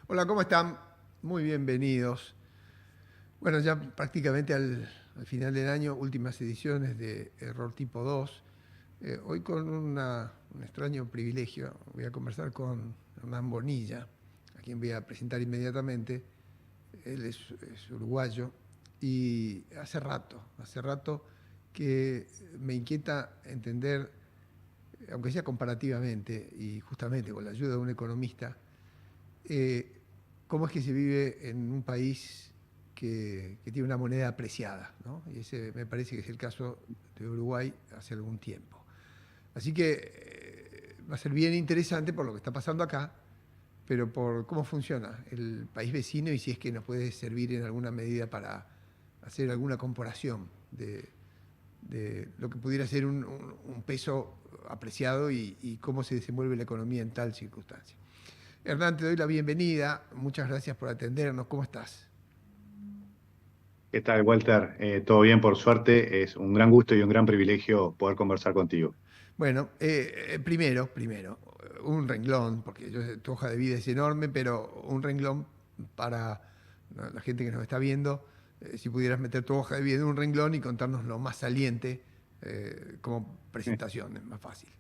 Hola, ¿cómo están? Muy bienvenidos. Bueno, ya prácticamente al final del año, últimas ediciones de Error Tipo 2. Hoy con un extraño privilegio, voy a conversar con Hernán Bonilla, a quien voy a presentar inmediatamente. Él es uruguayo y hace rato que me inquieta entender, aunque sea comparativamente y justamente con la ayuda de un economista, eh, cómo es que se vive en un país que tiene una moneda apreciada, ¿no? Y ese me parece que es el caso de Uruguay hace algún tiempo. Así que va a ser bien interesante por lo que está pasando acá, pero por cómo funciona el país vecino y si es que nos puede servir en alguna medida para hacer alguna comparación de lo que pudiera ser un peso apreciado y cómo se desenvuelve la economía en tal circunstancia. Hernán, te doy la bienvenida. Muchas gracias por atendernos. ¿Cómo estás? ¿Qué tal, Walter? ¿Todo bien por suerte? Es un gran gusto y un gran privilegio poder conversar contigo. Bueno, primero, un renglón, porque tu hoja de vida es enorme, pero un renglón para la gente que nos está viendo, si pudieras meter tu hoja de vida en un renglón y contarnos lo más saliente como presentación, es más fácil.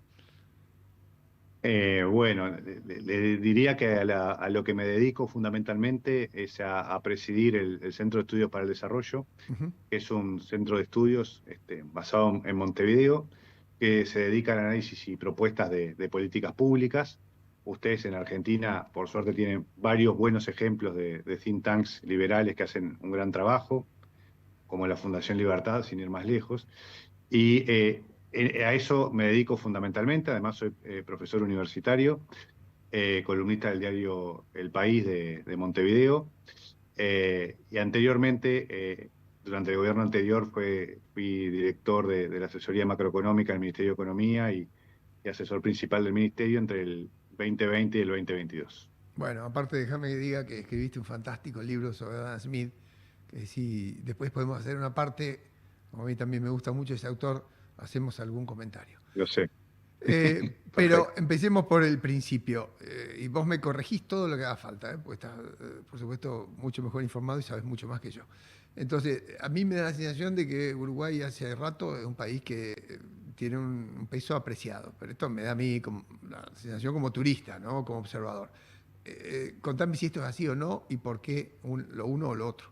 Bueno, le diría que a lo que me dedico fundamentalmente es a presidir el Centro de Estudios para el Desarrollo, Ujú. que es un centro de estudios basado en Montevideo, que se dedica al análisis y propuestas de políticas públicas. Ustedes en Argentina, por suerte, tienen varios buenos ejemplos de think tanks liberales que hacen un gran trabajo, como la Fundación Libertad, sin ir más lejos. Y a eso me dedico fundamentalmente. Además, soy profesor universitario, columnista del diario El País de Montevideo. Y anteriormente, durante el gobierno anterior, fui director de la asesoría macroeconómica del Ministerio de Economía y asesor principal del Ministerio entre el 2020 y el 2022. Bueno, aparte déjame que diga que escribiste un fantástico libro sobre Adam Smith, que si después podemos hacer una parte, como a mí también me gusta mucho ese autor, hacemos algún comentario. Lo sé. Pero Perfecto. empecemos por el principio. Y vos me corregís todo lo que haga falta, porque estás, por supuesto, mucho mejor informado y sabes mucho más que yo. Entonces, a mí me da la sensación de que Uruguay hace rato es un país que tiene un peso apreciado. Pero esto me da a mí como, la sensación como turista, ¿no? Como observador. Contame si esto es así o no y por qué lo uno o lo otro.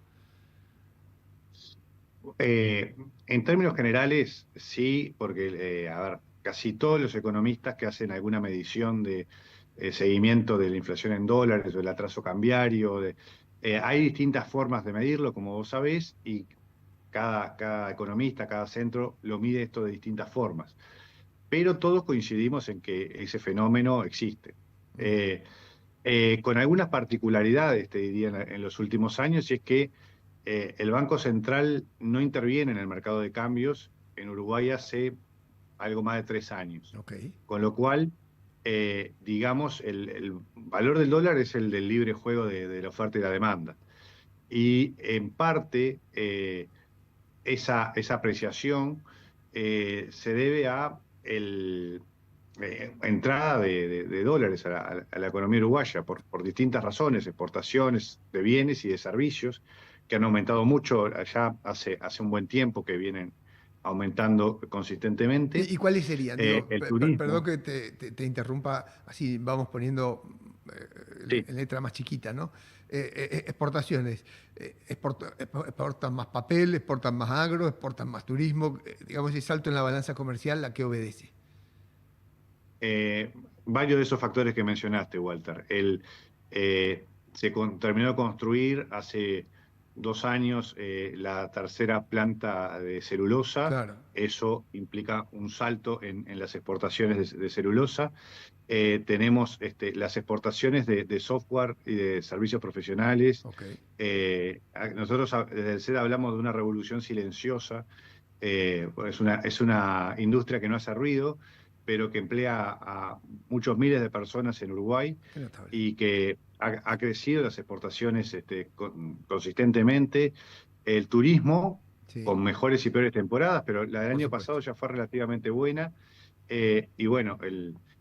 Eh, en términos generales, sí, porque, a ver, casi todos los economistas que hacen alguna medición de seguimiento de la inflación en dólares o el atraso cambiario, hay distintas formas de medirlo, como vos sabés, y cada economista, cada centro lo mide esto de distintas formas. Pero todos coincidimos en que ese fenómeno existe. Mm. Eh, con algunas particularidades, te diría, en los últimos años, y es que el Banco Central no interviene en el mercado de cambios en Uruguay hace algo más de 3 años. Ok. Con lo cual, digamos, el valor del dólar es el del libre juego de la oferta y la demanda. Y en parte, esa apreciación se debe a entrada de dólares a la economía uruguaya por distintas razones, exportaciones de bienes y de servicios que han aumentado mucho allá hace un buen tiempo que vienen aumentando consistentemente. ¿Y cuáles serían? Digo, El perdón turismo, que te interrumpa, así vamos poniendo sí. en letra más chiquita, ¿no? Exportaciones. Exportan más papel, exportan más agro, exportan más turismo. Digamos, ese salto en la balanza comercial, ¿a qué obedece? Varios de esos factores que mencionaste, Walter. Terminó de construir hace 2 años la tercera planta de celulosa. Claro. Eso implica un salto en las exportaciones de celulosa. Tenemos las exportaciones de software y de servicios profesionales. Ok. Nosotros desde el SED hablamos de una revolución silenciosa. Es una industria que no hace ruido, pero que emplea a muchos miles de personas en Uruguay Qué notable. y que ha crecido las exportaciones consistentemente. El turismo, Sí. con mejores y peores temporadas, pero la del Por año supuesto. pasado ya fue relativamente buena. Y bueno,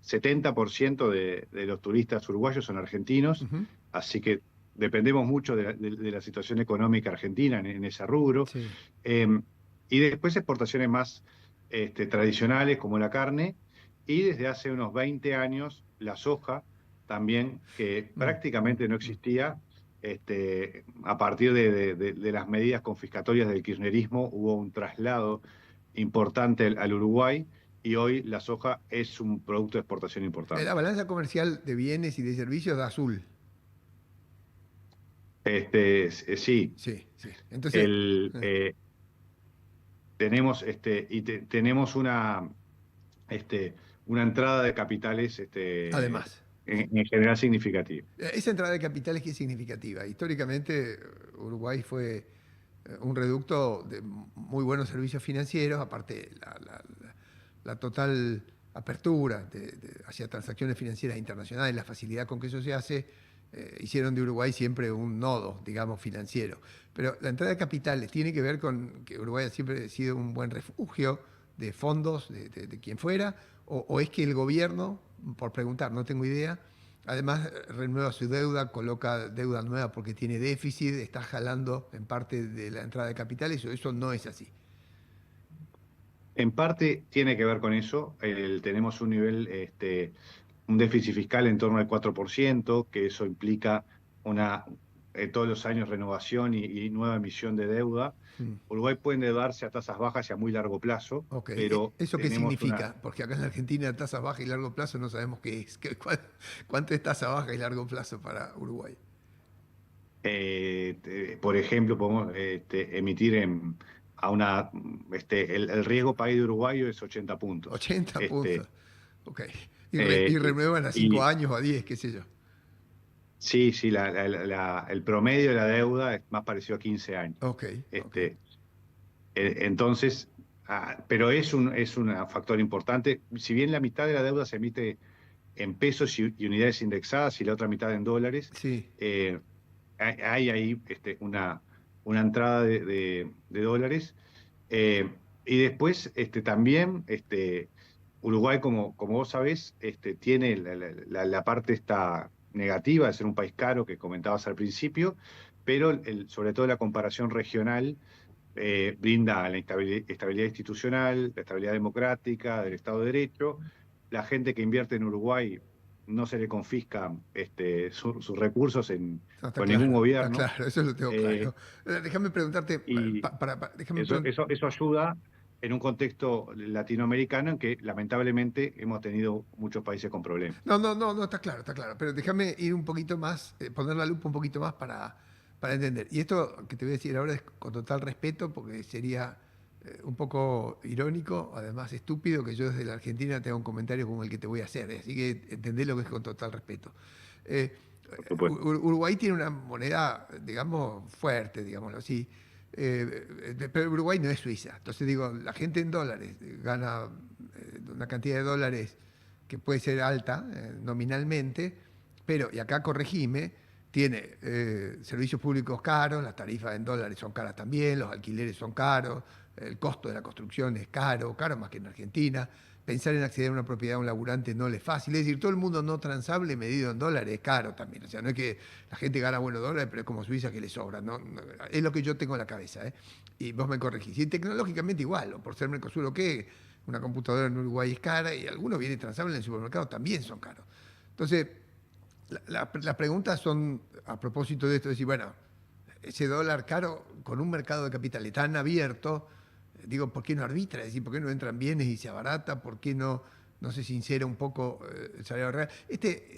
70% de los turistas uruguayos son argentinos, Ujú. así que dependemos mucho de la situación económica argentina en ese rubro. Sí. Eh, y después exportaciones más tradicionales como la carne, y desde hace unos 20 años la soja también, que Mm, prácticamente no mm. existía. A partir de las medidas confiscatorias del kirchnerismo hubo un traslado importante al Uruguay, y hoy la soja es un producto de exportación La importante. balanza comercial de bienes y de servicios da azul. Sí, Sí, sí. Entonces, el, eh, eh, tenemos, tenemos una entrada de capitales además, en general significativa. esa entrada de capitales que es significativa. Históricamente, Uruguay fue un reducto de muy buenos servicios financieros, aparte la total apertura hacia transacciones financieras internacionales, la facilidad con que eso se hace, hicieron de Uruguay siempre un nodo, digamos, financiero. Pero la entrada de capitales tiene que ver con que Uruguay ha siempre sido un buen refugio de fondos, de quien fuera, o es que el gobierno, por preguntar, no tengo idea, además renueva su deuda, coloca deuda nueva porque tiene déficit, está jalando en parte de la entrada de capitales, o eso no es así. En parte tiene que ver con eso. Tenemos un nivel, un déficit fiscal en torno al 4%, que eso implica una, todos los años renovación y nueva emisión de deuda. Mm. Uruguay puede endeudarse a tasas bajas y a muy largo plazo, Ok, pero ¿eso qué tenemos una, significa? Porque acá en la Argentina tasa baja y largo plazo no sabemos qué es. ¿Cuánto es tasa baja y largo plazo para Uruguay? por ejemplo, podemos emitir el riesgo país de uruguayo es 80 puntos. 80 Este, puntos. Ok. eh, Y renuevan a 5 y años o a 10, qué sé yo. sí, sí, el promedio de la deuda es más parecido a 15 años. Ok, ok. Este, entonces, pero es un factor importante. Si bien la mitad de la deuda se emite en pesos y unidades indexadas y la otra mitad en dólares, Sí. eh, hay ahí una entrada de dólares. Y después también Uruguay, como vos sabés, tiene la parte esta negativa de ser un país caro que comentabas al principio, pero sobre todo la comparación regional brinda la estabilidad institucional, la estabilidad democrática, del Estado de Derecho. La gente que invierte en Uruguay no se le confisca sus recursos No, con ningún está gobierno. claro, eso lo tengo eh, claro. Déjame preguntarte, y déjame eso, preguntar. eso, eso ayuda en un contexto latinoamericano en que lamentablemente hemos tenido muchos países con problemas. No, no, no, no, está claro. Pero déjame ir un poquito más, poner la lupa un poquito más para entender. Y esto que te voy a decir ahora es con total respeto, porque sería un poco irónico, además estúpido, que yo desde la Argentina tenga un comentario como el que te voy a hacer. Así que entendé lo que es con total respeto. Eh, Por supuesto. Uruguay tiene una moneda, digamos, fuerte, digámoslo así. Pero Uruguay no es Suiza. Entonces digo, la gente en dólares gana una cantidad de dólares que puede ser alta nominalmente, pero, y acá corregime, tiene servicios públicos caros, las tarifas en dólares son caras también, los alquileres son caros, el costo de la construcción es caro, caro más que en Argentina. Pensar en acceder a una propiedad a un laburante no le es fácil. Es decir, todo el mundo no transable medido en dólares es caro también. O sea, no es que la gente gana buenos dólares, pero es como Suiza que le sobra. No, es lo que yo tengo en la cabeza. ¿Eh? Y vos me corregís. Y tecnológicamente igual, o por ser Mercosur o qué, una computadora en Uruguay es cara y algunos bienes transables en el supermercado también son caros. Entonces, las preguntas son a propósito de esto, decir, bueno, ese dólar caro con un mercado de capitales tan abierto, digo, ¿por qué no arbitra? Es decir, ¿por qué no entran bienes y se abarata? ¿Por qué no se sincera un poco el salario real?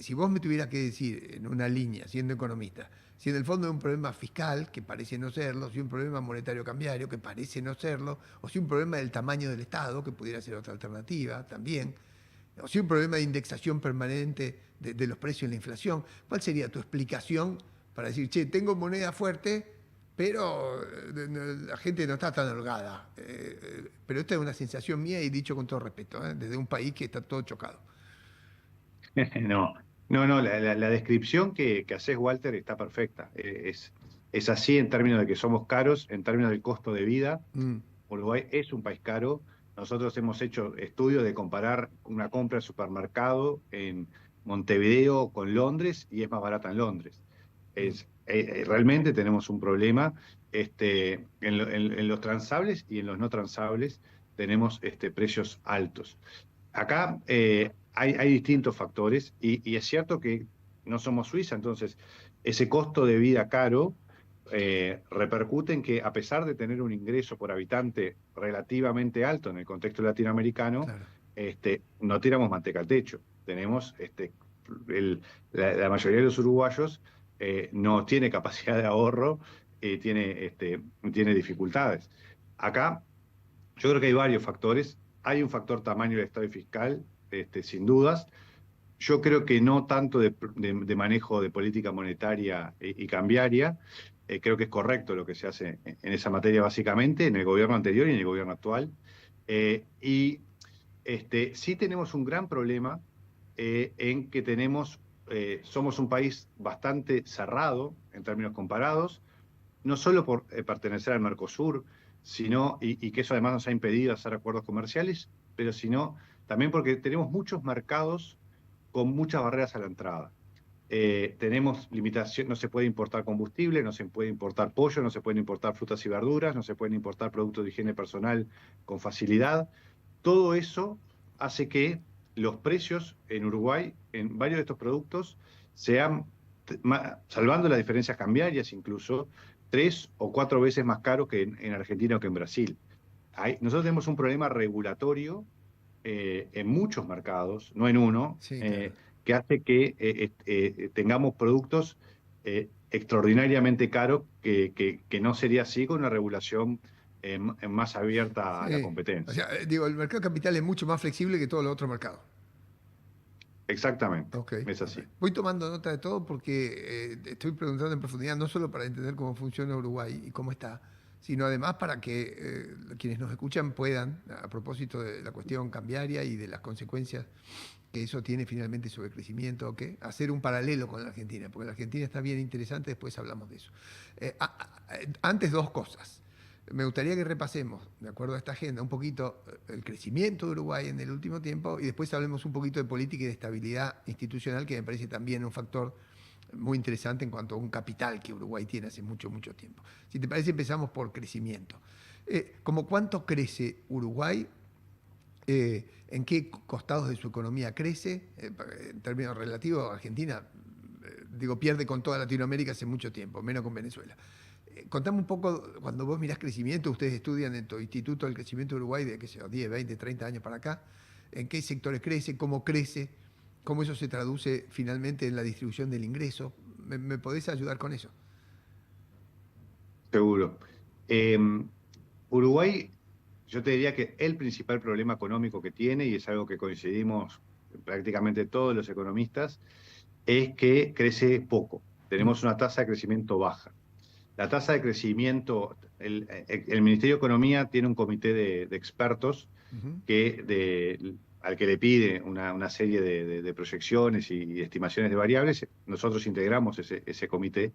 Si vos me tuvieras que decir en una línea, siendo economista, si en el fondo es un problema fiscal, que parece no serlo, si un problema monetario cambiario, que parece no serlo, o si un problema del tamaño del Estado, que pudiera ser otra alternativa también, o si un problema de indexación permanente de los precios en la inflación, ¿cuál sería tu explicación para decir, che, tengo moneda fuerte, pero la gente no está tan holgada? Pero esta es una sensación mía y dicho con todo respeto, desde un país que está todo chocado. No, no, la descripción que haces, Walter, está perfecta. Es así en términos de que somos caros, en términos del costo de vida. Mm, Uruguay es un país caro, nosotros hemos hecho estudios de comparar una compra de supermercado en Montevideo con Londres y es más barata en Londres. Realmente tenemos un problema en los transables y en los no transables tenemos precios altos. Acá hay distintos factores y es cierto que no somos Suiza, entonces ese costo de vida caro repercute en que a pesar de tener un ingreso por habitante relativamente alto en el contexto latinoamericano, Claro. no tiramos manteca al techo. Tenemos, la mayoría de los uruguayos no tiene capacidad de ahorro, tiene dificultades. Acá yo creo que hay varios factores. Hay un factor tamaño del Estado y fiscal, sin dudas. Yo creo que no tanto de manejo de política monetaria y cambiaria. Creo que es correcto lo que se hace en esa materia básicamente, en el gobierno anterior y en el gobierno actual. Sí tenemos un gran problema en que somos un país bastante cerrado en términos comparados, no solo por pertenecer al Mercosur, y que eso además nos ha impedido hacer acuerdos comerciales, pero sino también porque tenemos muchos mercados con muchas barreras a la entrada. Tenemos limitación, no se puede importar combustible, no se puede importar pollo, no se pueden importar frutas y verduras, no se pueden importar productos de higiene personal con facilidad. Todo eso hace que los precios en Uruguay, en varios de estos productos, sean, salvando las diferencias cambiarias incluso, 3 o 4 veces más caros que en Argentina o que en Brasil. Nosotros tenemos un problema regulatorio en muchos mercados, no en uno, Sí, claro. que hace que tengamos productos extraordinariamente caros que no sería así con una regulación más abierta a la Sí. O competencia. sea, digo, el mercado capital es mucho más flexible que todos los otros mercados. Exactamente, Ok, es ok. así. Voy tomando nota de todo porque estoy preguntando en profundidad, no solo para entender cómo funciona Uruguay y cómo está, sino además para que quienes nos escuchan puedan, a propósito de la cuestión cambiaria y de las consecuencias que eso tiene finalmente sobre el crecimiento, ¿ok? Hacer un paralelo con la Argentina, porque la Argentina está bien interesante, después hablamos de eso. Antes dos cosas. Me gustaría que repasemos, de acuerdo a esta agenda, un poquito el crecimiento de Uruguay en el último tiempo y después hablemos un poquito de política y de estabilidad institucional, que me parece también un factor muy interesante en cuanto a un capital que Uruguay tiene hace mucho, mucho tiempo. Si te parece, empezamos por crecimiento. ¿Cómo cuánto crece Uruguay? ¿En qué costados de su economía crece? En términos relativos, Argentina, digo, pierde con toda Latinoamérica hace mucho tiempo, menos con Venezuela. Contame un poco, cuando vos mirás crecimiento, ustedes estudian en tu Instituto del Crecimiento de Uruguay de, qué sé yo, 10, 20, 30 años para acá, ¿en qué sectores crece, cómo eso se traduce finalmente en la distribución del ingreso? ¿Me podés ayudar con eso? Seguro. Eh, Uruguay, yo te diría que el principal problema económico que tiene, y es algo que coincidimos prácticamente todos los economistas, es que crece poco. Mm, Tenemos una tasa de crecimiento baja. La tasa de crecimiento, el Ministerio de Economía tiene un comité de expertos ujú, al que le pide una serie de proyecciones y estimaciones de variables. Nosotros integramos ese comité.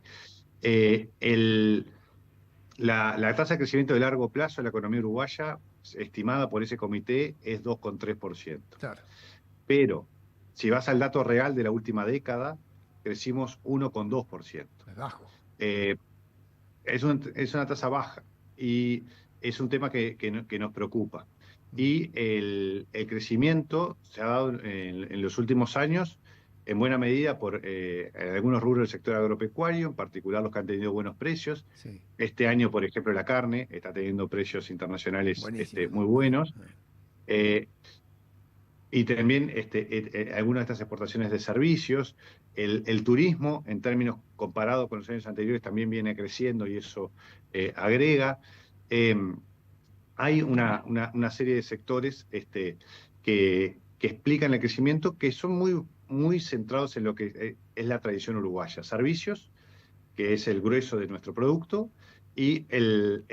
Eh, el, la tasa de crecimiento de largo plazo de la economía uruguaya, estimada por ese comité, es 2,3%. claro, Pero si vas al dato real de la última década, crecimos 1,2%. es bajo. Eh, es una tasa baja y es un tema que nos preocupa. Mm, Y el crecimiento se ha dado en los últimos años en buena medida por algunos rubros del sector agropecuario, en particular los que han tenido buenos precios. sí, Este año, por ejemplo, la carne está teniendo precios internacionales buenísimo. muy buenos. Eh, y también algunas de estas exportaciones de servicios, el turismo en términos comparados con los años anteriores también viene creciendo y eso agrega. Eh, Hay una serie de sectores que explican el crecimiento que son muy centrados en lo que es la tradición uruguaya. Servicios, que es el grueso de nuestro producto, y el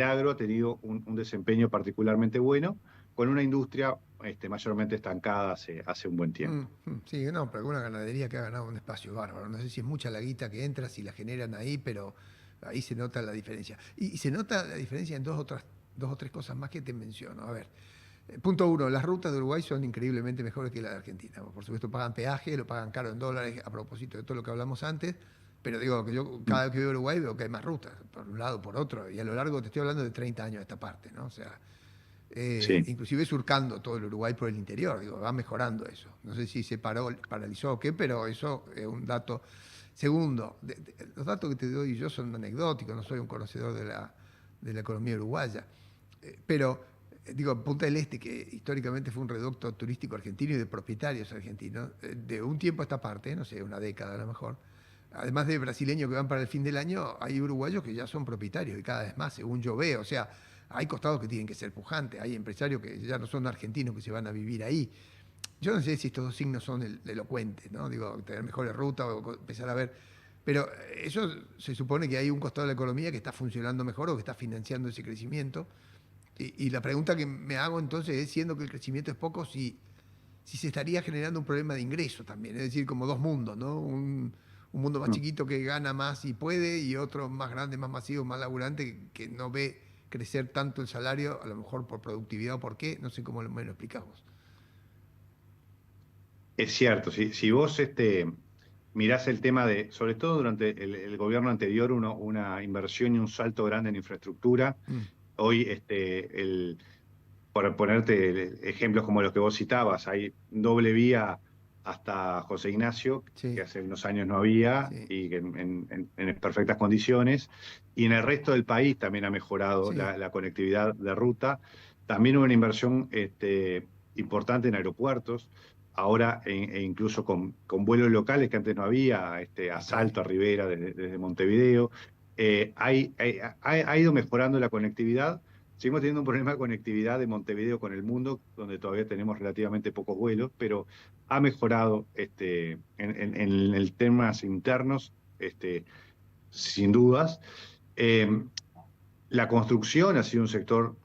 agro ha tenido un desempeño particularmente bueno, con una industria mayormente estancada hace un buen Mm, tiempo. sí, no, pero una ganadería que ha ganado un espacio bárbaro. No sé si es mucha la guita que entra, si la generan ahí, pero ahí se nota la diferencia. Y se nota la diferencia en dos o tres cosas más que te menciono. A ver, punto uno, las rutas de Uruguay son increíblemente mejores que las de Argentina. Por supuesto, pagan peaje, lo pagan caro en dólares, a propósito de todo lo que hablamos antes, pero digo que yo cada vez que veo Uruguay veo que hay más rutas, por un lado, por otro, y a lo largo te estoy hablando de 30 años de esta parte, ¿no? O sea, Sí. inclusive surcando todo el Uruguay por el interior, digo, va mejorando eso. No sé si se paralizó o qué, pero eso es un dato. Segundo, los datos que te doy yo son anecdóticos, no soy un conocedor de la economía uruguaya, pero digo, Punta del Este, que históricamente fue un reducto turístico argentino y de propietarios argentinos, de un tiempo a esta parte, no sé, una década a lo mejor, además de brasileños que van para el fin del año, hay uruguayos que ya son propietarios y cada vez más, según yo veo. O sea, hay costados que tienen que ser pujantes, hay empresarios que ya no son argentinos que se van a vivir ahí. Yo no sé si estos dos signos son elocuentes, ¿no? Digo, tener mejores rutas o empezar a ver. Pero eso se supone que hay un costado de la economía que está funcionando mejor o que está financiando ese crecimiento. Y la pregunta que me hago entonces es, siendo que el crecimiento es poco, si se estaría generando un problema de ingreso también, es decir, como dos mundos, ¿no? Un mundo más Mm. chiquito que gana más y puede, y otro más grande, más masivo, más laburante, que no ve crecer tanto el salario, a lo mejor por productividad o por qué, no sé cómo me lo explicás vos. Es cierto, si vos mirás el tema de, sobre todo durante el gobierno anterior, una inversión y un salto grande en infraestructura, Mm, hoy por ponerte ejemplos como los que vos citabas, hay doble vía hasta José Ignacio, que sí, hace unos años no había sí, y que en perfectas condiciones, y en el resto del país también ha mejorado sí, la conectividad de ruta. También hubo una inversión importante en aeropuertos, ahora incluso con vuelos locales que antes no había, a ok, Salto, a Rivera, desde Montevideo. Ha ido mejorando la conectividad. Seguimos teniendo un problema de conectividad de Montevideo con el mundo, donde todavía tenemos relativamente pocos vuelos, pero ha mejorado en el temas internos, sin dudas. Eh, la construcción ha sido un sector,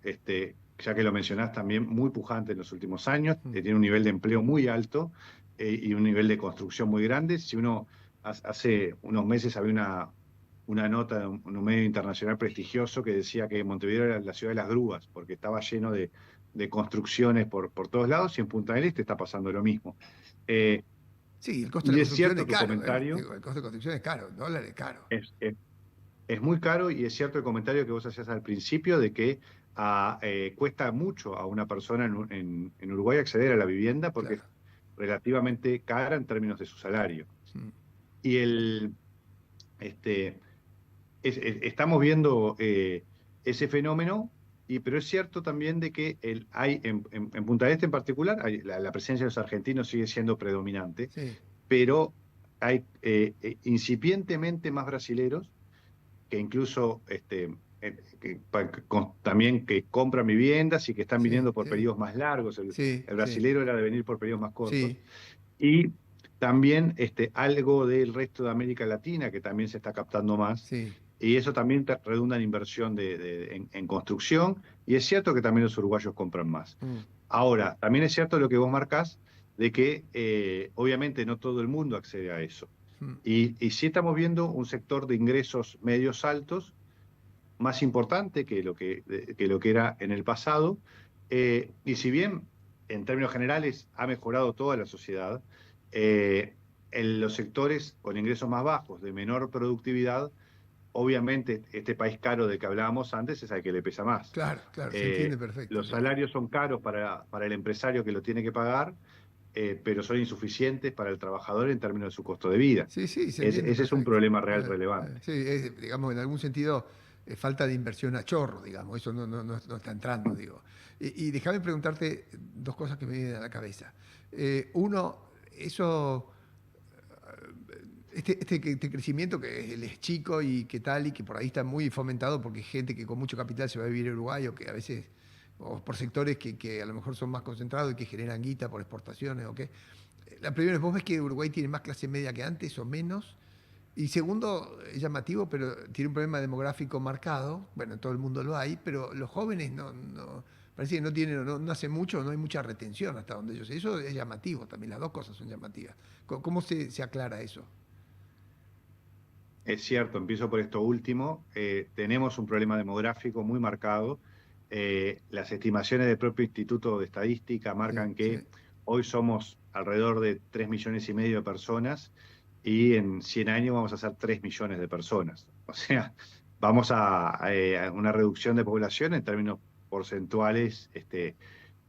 ya que lo mencionás también, muy pujante en los últimos años, mm, tiene un nivel de empleo muy alto y un nivel de construcción muy grande. Si uno hace unos meses había una nota de un medio internacional prestigioso que decía que Montevideo era la ciudad de las grúas, porque estaba lleno de construcciones por todos lados, y en Punta del Este está pasando lo mismo. Eh, sí, el costo de y la es construcción cierto es tu caro, ¿eh? comentario, Digo, el costo de construcción es caro, el dólar es caro. es, es- es muy caro, y es cierto el comentario que vos hacías al principio de que cuesta mucho a una persona en Uruguay acceder a la vivienda porque es Claro. relativamente cara en términos de su salario. Mm, Y este, estamos viendo ese fenómeno, pero es cierto también de que hay en Punta del Este en particular, la presencia de los argentinos sigue siendo predominante, sí, pero hay incipientemente más brasileros que incluso también que compran viviendas y que están sí, viniendo por sí, periodos más largos. sí, El sí, brasilero era de venir por periodos más cortos. sí, Y también algo del resto de América Latina que también se está captando más. sí. Y eso también redunda en inversión en construcción. Y es cierto que también los uruguayos compran más. Mm, Ahora, también es cierto lo que vos marcás, de que obviamente no todo el mundo accede a eso. mm, Y sí estamos viendo un sector de ingresos medios altos más importante que lo que era en el pasado. Y si bien en términos generales ha mejorado toda la sociedad, en los sectores con ingresos más bajos, de menor productividad, obviamente este país caro del que hablábamos antes es al que le pesa más. claro, claro, se entiende perfecto, Los sí. salarios son caros para el empresario que lo tiene que pagar, pero son insuficientes para el trabajador en términos de su costo de vida. Sí, sí, se entiende Ese es un perfecto. problema real relevante. Sí, digamos, en algún sentido, falta de inversión a chorro, digamos, eso no está entrando, digo. Y déjame preguntarte dos cosas que me vienen a la cabeza. Uno, eso, este crecimiento que él es chico y que tal, y que por ahí está muy fomentado porque hay gente que con mucho capital se va a vivir a Uruguay o que a veces, o por sectores que a lo mejor son más concentrados y que generan guita por exportaciones o qué. La primera es, ¿vos ves que Uruguay tiene más clase media que antes o menos? Y segundo, es llamativo, pero tiene un problema demográfico marcado. Bueno, en todo el mundo lo hay, pero los jóvenes parece que no tienen, no hace mucho, no hay mucha retención hasta donde yo sé. Eso es llamativo también, las dos cosas son llamativas. ¿Cómo se aclara eso? Es cierto, empiezo por esto último. Tenemos un problema demográfico muy marcado. Las estimaciones del propio Instituto de Estadística Sí, marcan sí. que hoy somos alrededor de 3,5 millones de personas y en 100 años vamos a ser 3 millones de personas. O sea, vamos a una reducción de población en términos porcentuales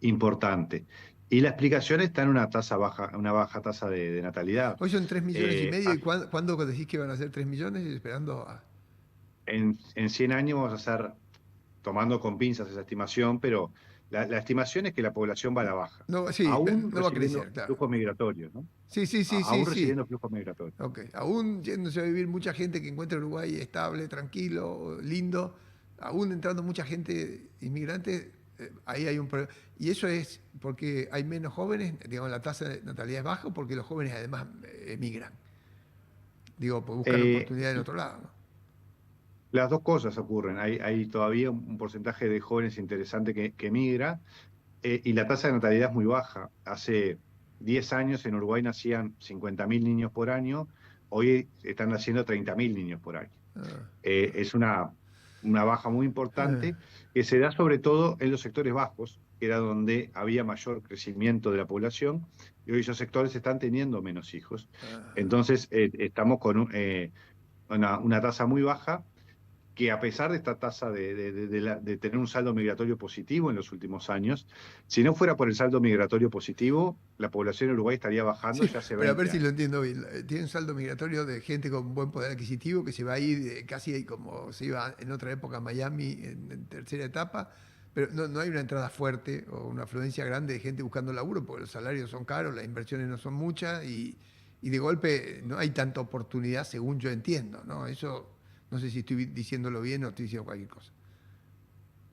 importante. Y la explicación está en una tasa baja, una baja tasa de natalidad. Hoy son 3,5 millones. ¿Y Eh, cuándo decís que van a ser 3 millones? Y esperando a... en 100 años vamos a ser, tomando con pinzas esa estimación, pero la estimación es que la población va a la baja, No, sí, aún no va a recibiendo crecer, claro. flujos migratorios, ¿no? Sí, sí, sí, sí, Aún sí. recibiendo flujos migratorios. Ok. Aún yéndose a vivir mucha gente que encuentra Uruguay estable, tranquilo, lindo, aún entrando mucha gente inmigrante, ahí hay un problema. Y eso es porque hay menos jóvenes, digamos, la tasa de natalidad es baja, porque los jóvenes además emigran. Digo, pues buscan Eh, oportunidad en otro lado, ¿no? las dos cosas ocurren. Hay todavía un porcentaje de jóvenes interesante que migra, y la tasa de natalidad es muy baja. Hace 10 años en Uruguay nacían 50.000 niños por año, hoy están naciendo 30.000 niños por año. Ah, Es una baja muy ah, importante que se da sobre todo en los sectores bajos, que era donde había mayor crecimiento de la población, y hoy esos sectores están teniendo menos hijos. ah. Entonces, estamos con una tasa muy baja que, a pesar de esta tasa de tener un saldo migratorio positivo en los últimos años, si no fuera por el saldo migratorio positivo, la población de Uruguay estaría bajando Sí, ya hace pero a ver 20 si lo años. entiendo bien. Tiene un saldo migratorio de gente con buen poder adquisitivo que se va a ir casi ahí como se iba en otra época a Miami en tercera etapa, pero no hay una entrada fuerte o una afluencia grande de gente buscando laburo porque los salarios son caros, las inversiones no son muchas y de golpe no hay tanta oportunidad según yo entiendo, ¿no? Eso no sé si estoy diciéndolo bien o estoy diciendo cualquier cosa.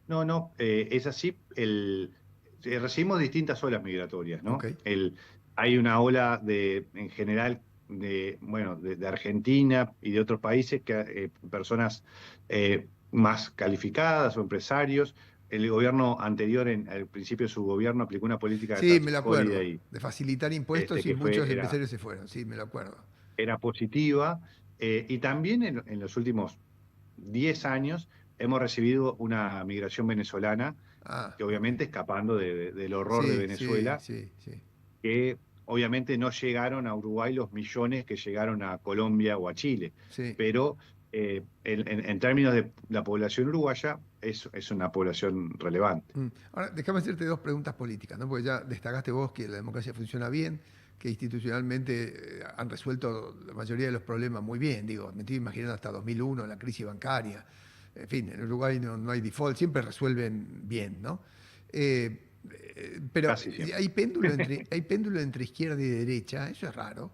No, no, es así. Recibimos distintas olas migratorias, Ok. ¿no? Hay una ola en general, bueno, de Argentina y de otros países, personas más calificadas o empresarios. El gobierno anterior, al principio de su gobierno, aplicó una política de Sí, tax me lo acuerdo. holiday, De facilitar impuestos y que muchos empresarios se fueron. Sí, me lo acuerdo. era positiva. Y también en los últimos 10 años hemos recibido una migración venezolana, Ah, que ok. obviamente, escapando del horror de Sí, sí, Venezuela, sí, sí. que obviamente no llegaron a Uruguay los millones que llegaron a Colombia o a Chile, Sí. pero en términos de la población uruguaya es una población relevante. Ahora, déjame hacerte dos preguntas políticas, ¿no? Porque ya destacaste vos que la democracia funciona bien, que institucionalmente han resuelto la mayoría de los problemas muy bien. Digo, me estoy imaginando hasta 2001, la crisis bancaria. En fin, en Uruguay no hay default, siempre resuelven bien, ¿no? Pero Casi siempre. hay péndulo entre izquierda y derecha, eso es raro.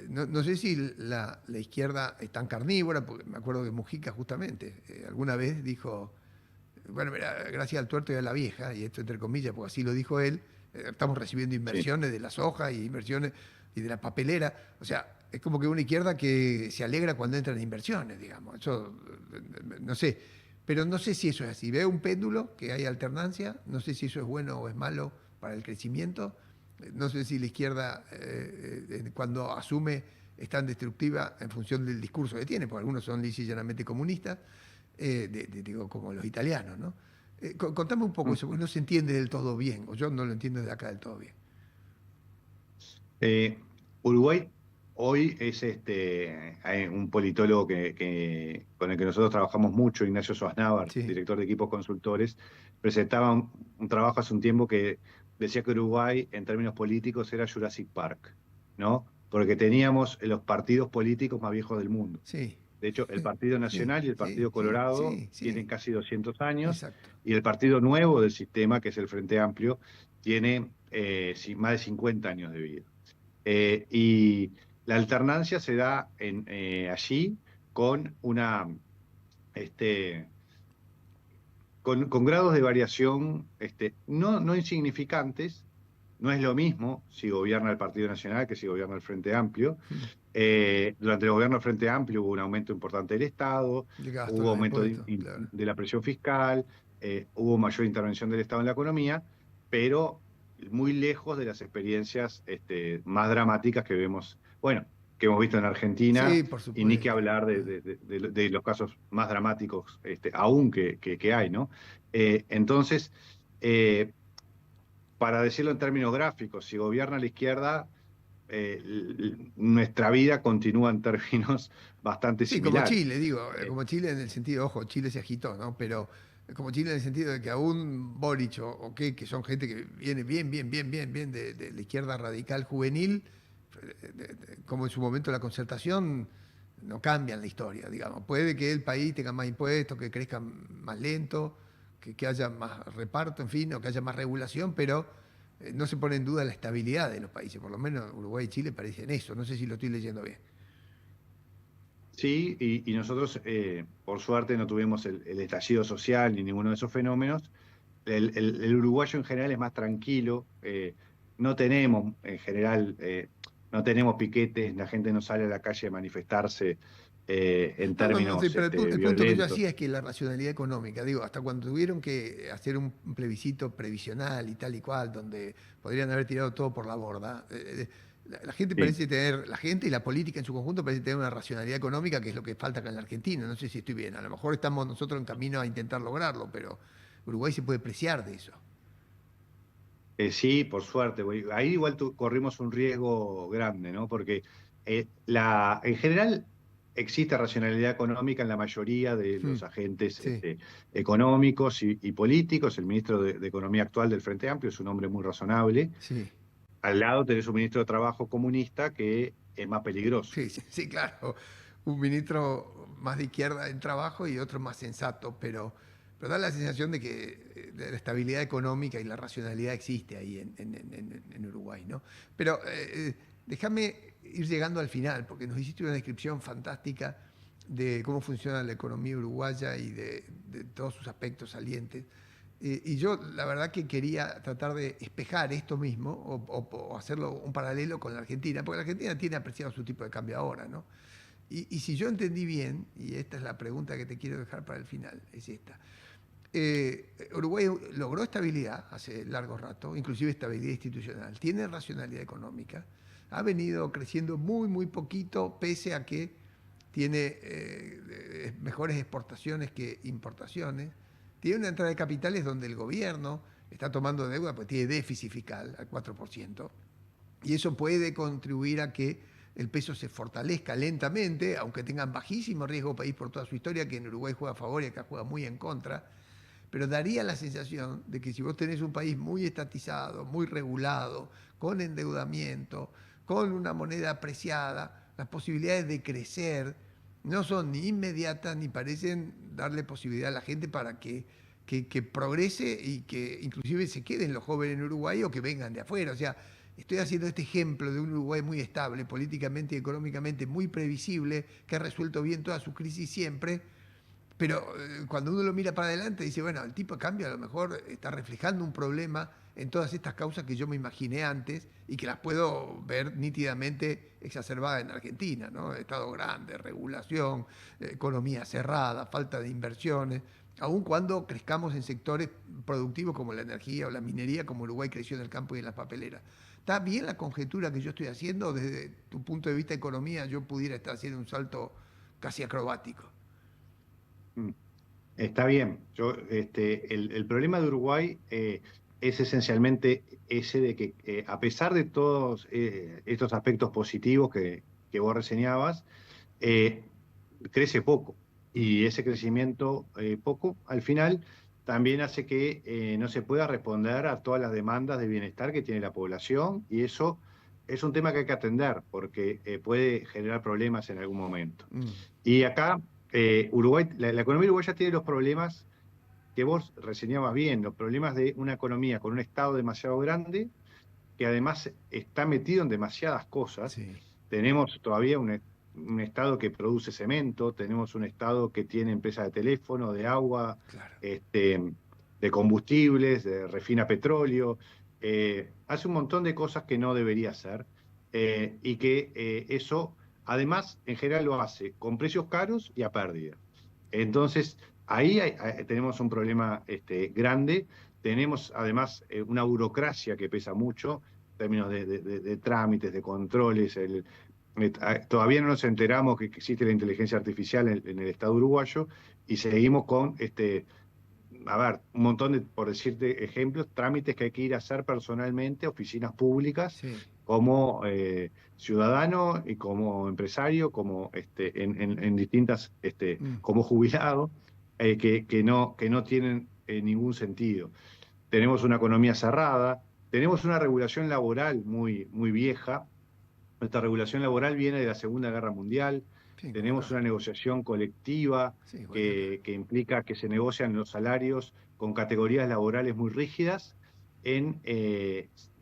No sé si la izquierda es tan carnívora, porque me acuerdo que Mujica justamente alguna vez dijo, bueno, mira, gracias al tuerto y a la vieja, y esto entre comillas, porque así lo dijo él, estamos recibiendo Sí. inversiones de la soja y inversiones y de la papelera. O sea, es como que una izquierda que se alegra cuando entran inversiones, digamos. Eso, no sé. Pero no sé si eso es así. Veo un péndulo, que hay alternancia, no sé si eso es bueno o es malo para el crecimiento. No sé si la izquierda, cuando asume, es tan destructiva en función del discurso que tiene, porque algunos son lisa y llanamente comunistas, digo, como los italianos, ¿no? Contame un poco Mm. eso, porque no se entiende del todo bien, o yo no lo entiendo de acá del todo bien. Eh, Uruguay hoy es hay un politólogo con el que nosotros trabajamos mucho, Ignacio Sosnávar, Sí, director de equipos consultores, presentaba un trabajo hace un tiempo que decía que Uruguay, en términos políticos, era Jurassic Park, ¿no? Porque teníamos los partidos políticos más viejos del mundo. sí, De hecho, el Partido sí, Nacional y el sí, Partido sí, Colorado sí, tienen sí, casi 200 años, exacto. y el partido nuevo del sistema, que es el Frente Amplio, tiene más de 50 años de vida. Y la alternancia se da allí con este, con grados de variación no insignificantes. No es lo mismo si gobierna el Partido Nacional que si gobierna el Frente Amplio. Mm. Durante el gobierno del Frente Amplio hubo un aumento importante del Estado, El gasto, hubo los aumento impuestos, claro. de la presión fiscal, hubo mayor intervención del Estado en la economía, pero muy lejos de las experiencias más dramáticas que vemos. Bueno, que hemos visto en Argentina, Sí, por y ni que supuesto. hablar de los casos más dramáticos aún que hay, ¿no? Entonces, eh, para decirlo en términos gráficos, si gobierna la izquierda, nuestra vida continúa en términos bastante Sí, como similares. Chile, digo, Eh, como Chile en el sentido, ojo, Chile se agitó, ¿no? Pero como Chile en el sentido de que aún Boric o qué, que son gente que viene bien de la izquierda radical juvenil, como en su momento la Concertación, no cambian la historia, digamos. Puede que el país tenga más impuestos, que crezca más lento, que haya más reparto, en fin, o que haya más regulación, pero no se pone en duda la estabilidad de los países. Por lo menos Uruguay y Chile parecen eso. No sé si lo estoy leyendo bien. sí, y nosotros, por suerte, no tuvimos el estallido social ni ninguno de esos fenómenos. El uruguayo en general es más tranquilo, no tenemos en general, no tenemos piquetes, la gente no sale a la calle a manifestarse en No, sí, términos pero el punto que yo violentos. hacía es que la racionalidad económica, digo, hasta cuando tuvieron que hacer un plebiscito previsional y tal y cual, donde podrían haber tirado todo por la borda, la gente Sí. parece tener, la gente y la política en su conjunto parece tener una racionalidad económica, que es lo que falta acá en la Argentina. No sé si estoy bien, a lo mejor estamos nosotros en camino a intentar lograrlo, pero Uruguay se puede preciar de eso. Sí, por suerte, güey. Ahí igual corrimos un riesgo grande, ¿no? Porque en general existe racionalidad económica en la mayoría de Hmm, los agentes sí, económicos y políticos. El ministro de Economía actual del Frente Amplio es un hombre muy razonable. sí. Al lado tenés un ministro de Trabajo comunista que es más peligroso. Sí, sí, sí, claro. Un ministro más de izquierda en trabajo y otro más sensato, pero da la sensación de que de la estabilidad económica y la racionalidad existe ahí en Uruguay, ¿no? Pero déjame ir llegando al final, porque nos hiciste una descripción fantástica de cómo funciona la economía uruguaya y de todos sus aspectos salientes. Y yo la verdad que quería tratar de espejar esto mismo o hacerlo un paralelo con la Argentina, porque la Argentina tiene apreciado su tipo de cambio ahora, ¿no? Y si yo entendí bien, y esta es la pregunta que te quiero dejar para el final, es esta. Uruguay logró estabilidad hace largo rato, inclusive estabilidad institucional, tiene racionalidad económica, ha venido creciendo muy poquito, pese a que tiene mejores exportaciones que importaciones, tiene una entrada de capitales donde el gobierno está tomando deuda, pues tiene déficit fiscal al 4%, y eso puede contribuir a que el peso se fortalezca lentamente, aunque tengan bajísimo riesgo país por toda su historia, que en Uruguay juega a favor y acá juega muy en contra, pero daría la sensación de que si vos tenés un país muy estatizado, muy regulado, con endeudamiento, con una moneda apreciada, las posibilidades de crecer no son ni inmediatas ni parecen darle posibilidad a la gente para que progrese y que inclusive se queden los jóvenes en Uruguay o que vengan de afuera. O sea, estoy haciendo este ejemplo de un Uruguay muy estable, políticamente y económicamente muy previsible, que ha resuelto bien toda su crisis siempre, pero cuando uno lo mira para adelante dice, bueno, el tipo de cambio a lo mejor está reflejando un problema en todas estas causas que yo me imaginé antes y que las puedo ver nítidamente exacerbadas en Argentina, ¿no? Estado grande, regulación, economía cerrada, falta de inversiones, aun cuando crezcamos en sectores productivos como la energía o la minería, como Uruguay creció en el campo y en las papeleras. ¿Está bien la conjetura que yo estoy haciendo? Desde tu punto de vista de economía, yo pudiera estar haciendo un salto casi acrobático. Mm. Está bien. El problema de Uruguay es esencialmente ese de que, a pesar de todos estos aspectos positivos que vos reseñabas, eh, crece poco. Mm. Y ese crecimiento poco, al final, también hace que no se pueda responder a todas las demandas de bienestar que tiene la población. Y eso es un tema que hay que atender, porque puede generar problemas en algún momento. Mm. Y acá, Uruguay, la economía uruguaya tiene los problemas que vos reseñabas bien, los problemas de una economía con un Estado demasiado grande, que además está metido en demasiadas cosas. Sí, Tenemos todavía un Estado que produce cemento, tenemos un Estado que tiene empresas de teléfono, de agua, claro. de combustibles, refina petróleo, hace un montón de cosas que no debería hacer, y que eso además en general lo hace con precios caros y a pérdida. Entonces, ahí tenemos un problema grande. Tenemos además una burocracia que pesa mucho en términos de trámites, de controles. todavía no nos enteramos que existe la inteligencia artificial en el Estado uruguayo y seguimos con, a ver, un montón de, por decirte ejemplos, trámites que hay que ir a hacer personalmente, oficinas públicas, Sí. como ciudadano y como empresario, como en distintas, Mm. como jubilado, que no tienen ningún sentido. Tenemos una economía cerrada, tenemos una regulación laboral muy, muy vieja. Nuestra regulación laboral viene de la Segunda Guerra Mundial. Sí, como Tenemos acá. una negociación colectiva Sí, igual que acá. que implica que se negocian los salarios con categorías laborales muy rígidas en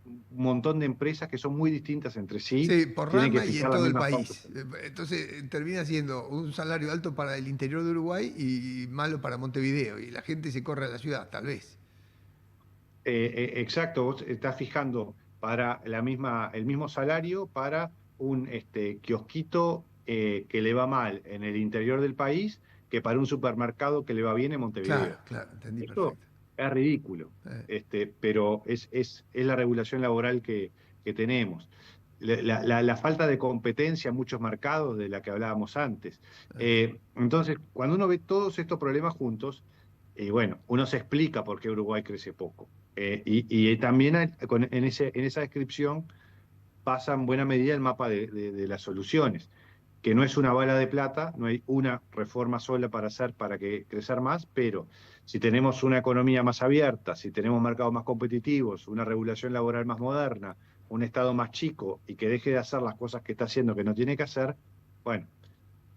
un montón de empresas que son muy distintas entre sí, Sí, por tienen que rama y en fijar las todo el mismas pautas. país. Entonces termina siendo un salario alto para el interior de Uruguay y malo para Montevideo. Y la gente se corre a la ciudad, tal vez. Exacto, vos estás fijando para el mismo salario para un kiosquito que le va mal en el interior del país que para un supermercado que le va bien en Claro, Montevideo. claro, entendí Esto perfecto. es ridículo, Eh, pero es la regulación laboral que tenemos. La falta de competencia en muchos mercados de la que hablábamos antes. eh. Entonces, cuando uno ve todos estos problemas juntos, bueno, uno se explica por qué Uruguay crece poco. Y también en esa descripción pasa en buena medida el mapa de las soluciones, que no es una bala de plata, no hay una reforma sola para hacer para que crecer más, pero si tenemos una economía más abierta, si tenemos mercados más competitivos, una regulación laboral más moderna, un Estado más chico y que deje de hacer las cosas que está haciendo que no tiene que hacer, bueno,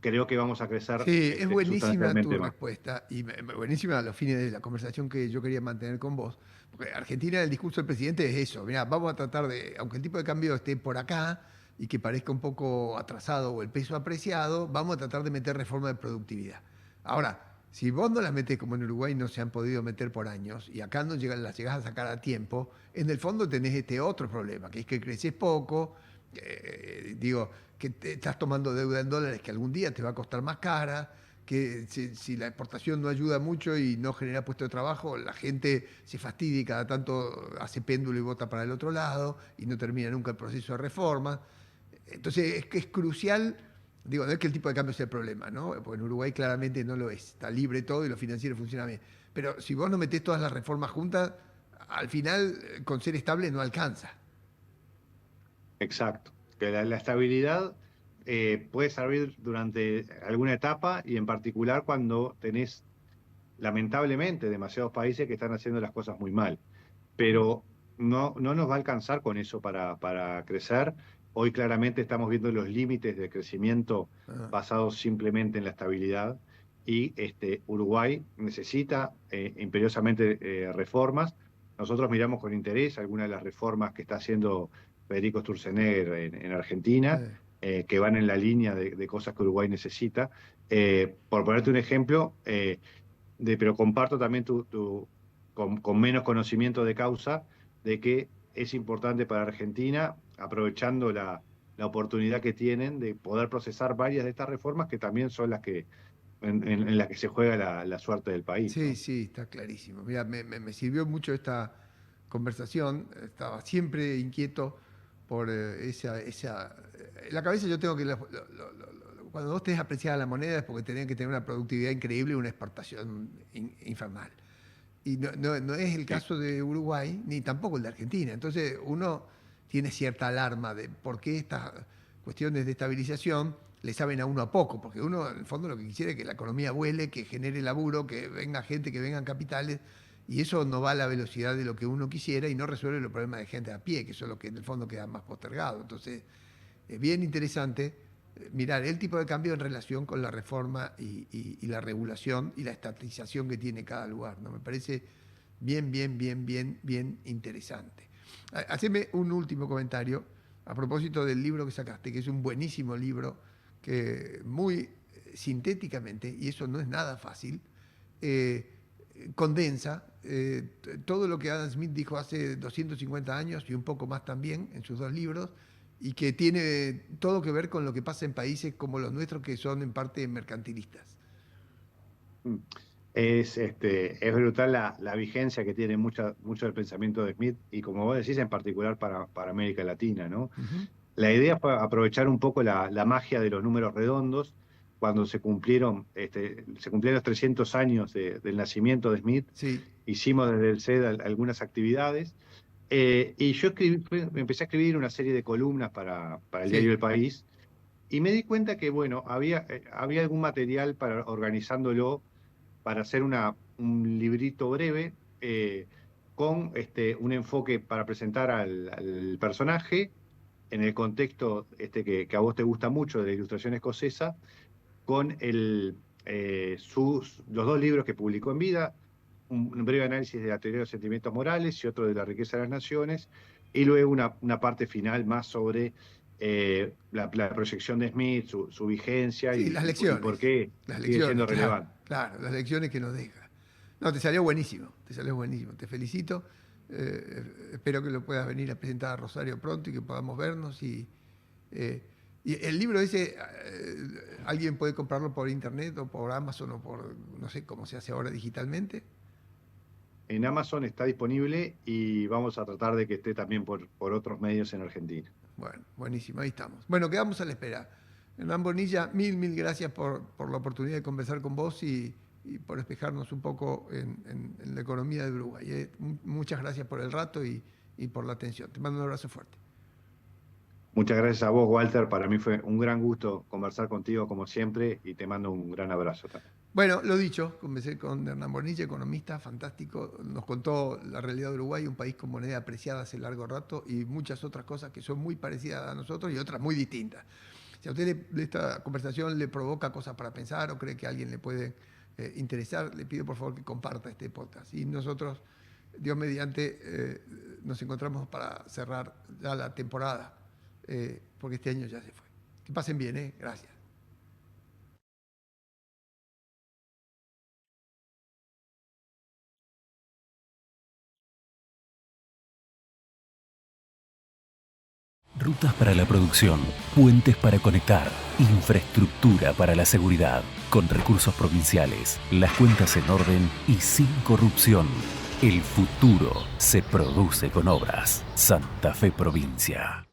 creo que vamos a crecer Sí, es buenísima tu sustancialmente más. respuesta y buenísima a los fines de la conversación que yo quería mantener con vos. Porque Argentina, el discurso del presidente es eso. Mirá, vamos a tratar de, aunque el tipo de cambio esté por acá y que parezca un poco atrasado o el peso apreciado, vamos a tratar de meter reforma de productividad. Ahora, si vos no las metés como en Uruguay no se han podido meter por años y acá no llegan, las llegás a sacar a tiempo, en el fondo tenés este otro problema, que es que creces poco, digo, que estás tomando deuda en dólares que algún día te va a costar más cara, que si la exportación no ayuda mucho y no genera puesto de trabajo, la gente se fastidia y cada tanto hace péndulo y vota para el otro lado y no termina nunca el proceso de reforma. Entonces es que es crucial, digo, no es que el tipo de cambio sea el problema, ¿no? Porque en Uruguay claramente no lo es, está libre todo y lo financiero funciona bien. Pero si vos no metés todas las reformas juntas, al final con ser estable no alcanza. Exacto. Que la estabilidad puede servir durante alguna etapa y en particular cuando tenés, lamentablemente, demasiados países que están haciendo las cosas muy mal. Pero no nos va a alcanzar con eso para crecer. Hoy claramente estamos viendo los límites de crecimiento Ah, basados simplemente en la estabilidad y Uruguay necesita imperiosamente reformas. Nosotros miramos con interés algunas de las reformas que está haciendo Federico Sturzenegger en Argentina, eh, que van en la línea de cosas que Uruguay necesita. Por ponerte un ejemplo, pero comparto también con menos conocimiento de causa, de que es importante para Argentina, aprovechando la oportunidad que tienen de poder procesar varias de estas reformas que también son las que en las que se juega la suerte del país, sí, ¿no? sí, está clarísimo. Mira, me sirvió mucho esta conversación. Estaba siempre inquieto por en la cabeza yo tengo que... cuando vos tenés apreciada la moneda es porque tenés que tener una productividad increíble y una exportación infernal. Y no es el Sí, caso de Uruguay, ni tampoco el de Argentina. Entonces uno tiene cierta alarma de por qué estas cuestiones de estabilización le saben a uno a poco, porque uno en el fondo lo que quisiera es que la economía vuele, que genere laburo, que venga gente, que vengan capitales, y eso no va a la velocidad de lo que uno quisiera y no resuelve los problemas de gente a pie, que son los que en el fondo quedan más postergados. Entonces, es bien interesante mirar el tipo de cambio en relación con la reforma y la regulación y la estatización que tiene cada lugar. ¿No? Me parece bien interesante. Haceme un último comentario a propósito del libro que sacaste, que es un buenísimo libro que muy sintéticamente, y eso no es nada fácil, eh, condensa todo lo que Adam Smith dijo hace 250 años y un poco más también en sus dos libros, y que tiene todo que ver con lo que pasa en países como los nuestros que son en parte mercantilistas. mm. Es brutal la vigencia que tiene mucho del pensamiento de Smith y como vos decís, en particular para América Latina, ¿no? Uh -huh. La idea fue aprovechar un poco la magia de los números redondos, cuando se cumplieron los 300 años del nacimiento de Smith. Sí, Hicimos desde el CED algunas actividades, y yo empecé a escribir una serie de columnas para el diario sí, El País, y me di cuenta que, bueno, había algún material para organizándolo para hacer un librito breve, con un enfoque para presentar al personaje en el contexto que a vos te gusta mucho de la ilustración escocesa, con los dos libros que publicó en vida, un breve análisis de la teoría de los sentimientos morales y otro de la riqueza de las naciones, y luego una parte final más sobre la proyección de Smith, su vigencia sí, las y por lecciones, qué sigue siendo claro, relevante. claro, las lecciones que nos deja. No, te salió buenísimo, te felicito. Espero que lo puedas venir a presentar a Rosario pronto y que podamos vernos. Eh, y el libro ese, alguien puede comprarlo por internet o por Amazon o por, no sé cómo se hace ahora digitalmente. En Amazon está disponible y vamos a tratar de que esté también por otros medios en Argentina. Bueno, buenísimo, ahí estamos. Bueno, quedamos a la espera. Hernán Bonilla, mil gracias por la oportunidad de conversar con vos y por despejarnos un poco en la economía de Uruguay. Muchas gracias por el rato y por la atención. Te mando un abrazo fuerte. Muchas gracias a vos, Walter. Para mí fue un gran gusto conversar contigo como siempre y te mando un gran abrazo también. Bueno, lo dicho, conversé con Hernán Bonilla, economista, fantástico. Nos contó la realidad de Uruguay, un país con moneda apreciada hace largo rato y muchas otras cosas que son muy parecidas a nosotros y otras muy distintas. Si a usted esta conversación le provoca cosas para pensar o cree que a alguien le puede interesar, le pido por favor que comparta este podcast. Y nosotros, Dios mediante, nos encontramos para cerrar ya la temporada, porque este año ya se fue. Que pasen bien, gracias. Rutas para la producción, puentes para conectar, infraestructura para la seguridad, con recursos provinciales, las cuentas en orden y sin corrupción. El futuro se produce con obras. Santa Fe Provincia.